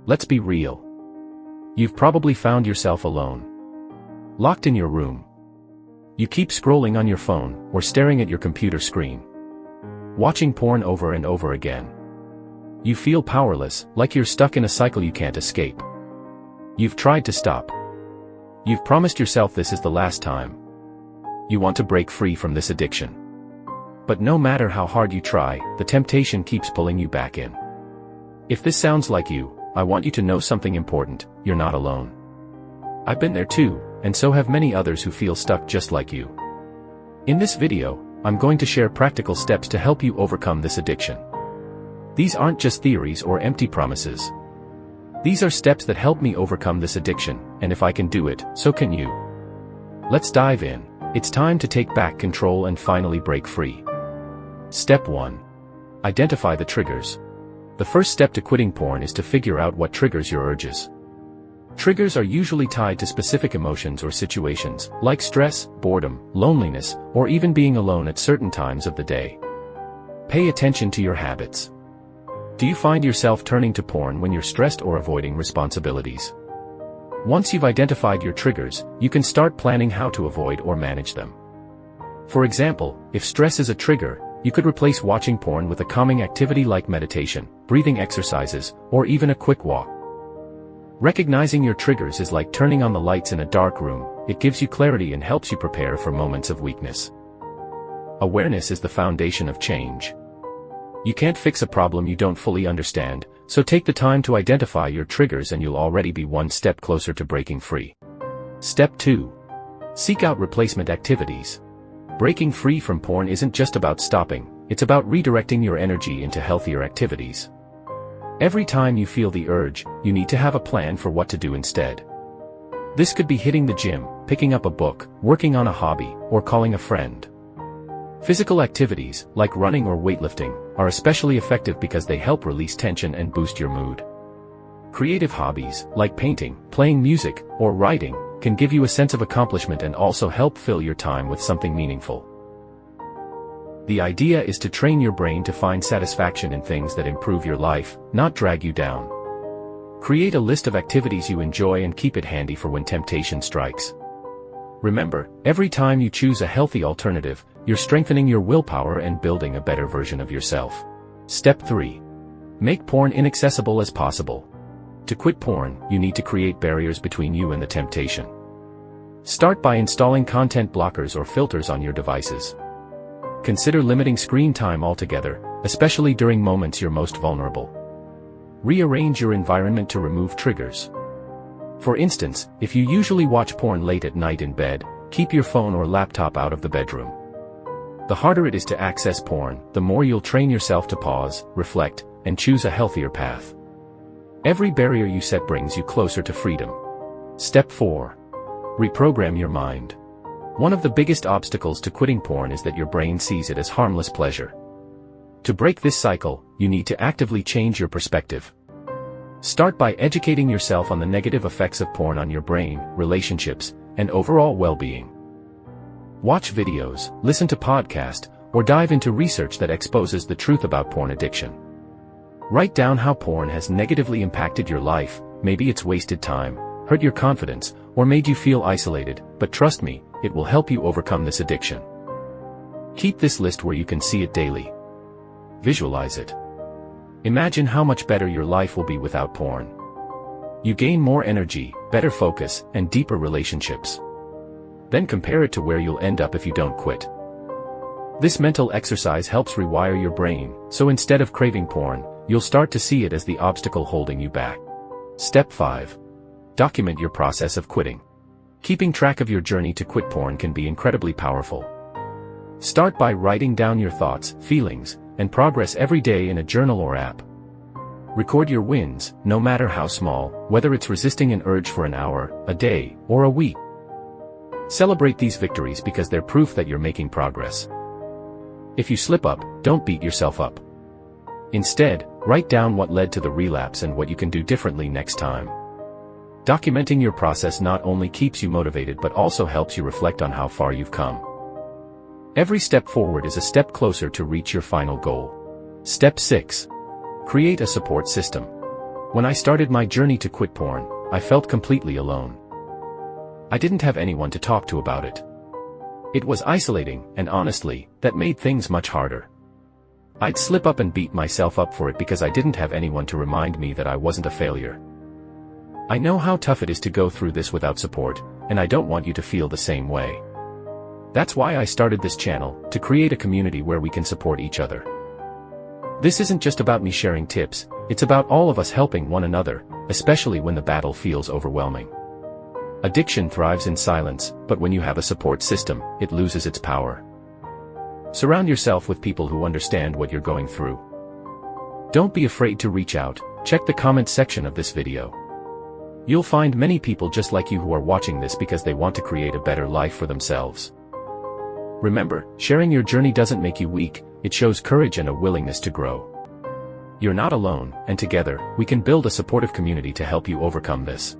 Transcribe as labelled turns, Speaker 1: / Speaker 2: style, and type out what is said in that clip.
Speaker 1: Let's be real. You've probably found yourself alone. Locked in your room. You keep scrolling on your phone or staring at your computer screen. Watching porn over and over again. You feel powerless, like you're stuck in a cycle you can't escape. You've tried to stop. You've promised yourself this is the last time. You want to break free from this addiction. But no matter how hard you try, the temptation keeps pulling you back in. If this sounds like you, I want you to know something important: you're not alone. I've been there too, and so have many others who feel stuck just like you. In this video, I'm going to share practical steps to help you overcome this addiction. These aren't just theories or empty promises. These are steps that help me overcome this addiction, and if I can do it, so can you. Let's dive in. It's time to take back control and finally break free. Step 1. Identify the triggers. The first step to quitting porn is to figure out what triggers your urges. Triggers are usually tied to specific emotions or situations, like stress, boredom, loneliness, or even being alone at certain times of the day. Pay attention to your habits. Do you find yourself turning to porn when you're stressed or avoiding responsibilities? Once you've identified your triggers, you can start planning how to avoid or manage them. For example, if stress is a trigger, you could replace watching porn with a calming activity like meditation, breathing exercises, or even a quick walk. Recognizing your triggers is like turning on the lights in a dark room. It gives you clarity and helps you prepare for moments of weakness. Awareness is the foundation of change. You can't fix a problem you don't fully understand, so take the time to identify your triggers and you'll already be one step closer to breaking free. Step 2. Seek out replacement activities. Breaking free from porn isn't just about stopping, it's about redirecting your energy into healthier activities. Every time you feel the urge, you need to have a plan for what to do instead. This could be hitting the gym, picking up a book, working on a hobby, or calling a friend. Physical activities, like running or weightlifting, are especially effective because they help release tension and boost your mood. Creative hobbies, like painting, playing music, or writing, can give you a sense of accomplishment and also help fill your time with something meaningful. The idea is to train your brain to find satisfaction in things that improve your life, not drag you down. Create a list of activities you enjoy and keep it handy for when temptation strikes. Remember, every time you choose a healthy alternative, you're strengthening your willpower and building a better version of yourself. Step 3. Make porn inaccessible as possible. To quit porn, you need to create barriers between you and the temptation. Start by installing content blockers or filters on your devices. Consider limiting screen time altogether, especially during moments you're most vulnerable. Rearrange your environment to remove triggers. For instance, if you usually watch porn late at night in bed, keep your phone or laptop out of the bedroom. The harder it is to access porn, the more you'll train yourself to pause, reflect, and choose a healthier path. Every barrier you set brings you closer to freedom. Step 4. Reprogram your mind. One of the biggest obstacles to quitting porn is that your brain sees it as harmless pleasure. To break this cycle, you need to actively change your perspective. Start by educating yourself on the negative effects of porn on your brain, relationships, and overall well-being. Watch videos, listen to podcasts, or dive into research that exposes the truth about porn addiction. Write down how porn has negatively impacted your life. Maybe it's wasted time, hurt your confidence, or made you feel isolated, but trust me, it will help you overcome this addiction. Keep this list where you can see it daily. Visualize it. Imagine how much better your life will be without porn. You gain more energy, better focus, and deeper relationships. Then compare it to where you'll end up if you don't quit. This mental exercise helps rewire your brain, so instead of craving porn, you'll start to see it as the obstacle holding you back. Step 5. Document your process of quitting. Keeping track of your journey to quit porn can be incredibly powerful. Start by writing down your thoughts, feelings, and progress every day in a journal or app. Record your wins, no matter how small, whether it's resisting an urge for an hour, a day, or a week. Celebrate these victories because they're proof that you're making progress. If you slip up, don't beat yourself up. Instead, write down what led to the relapse and what you can do differently next time. Documenting your process not only keeps you motivated but also helps you reflect on how far you've come. Every step forward is a step closer to reach your final goal. Step 6. Create a support system. When I started my journey to quit porn, I felt completely alone. I didn't have anyone to talk to about it. It was isolating, and honestly, that made things much harder. I'd slip up and beat myself up for it because I didn't have anyone to remind me that I wasn't a failure. I know how tough it is to go through this without support, and I don't want you to feel the same way. That's why I started this channel, to create a community where we can support each other. This isn't just about me sharing tips, it's about all of us helping one another, especially when the battle feels overwhelming. Addiction thrives in silence, but when you have a support system, it loses its power. Surround yourself with people who understand what you're going through. Don't be afraid to reach out, check the comment section of this video. You'll find many people just like you who are watching this because they want to create a better life for themselves. Remember, sharing your journey doesn't make you weak, it shows courage and a willingness to grow. You're not alone, and together, we can build a supportive community to help you overcome this.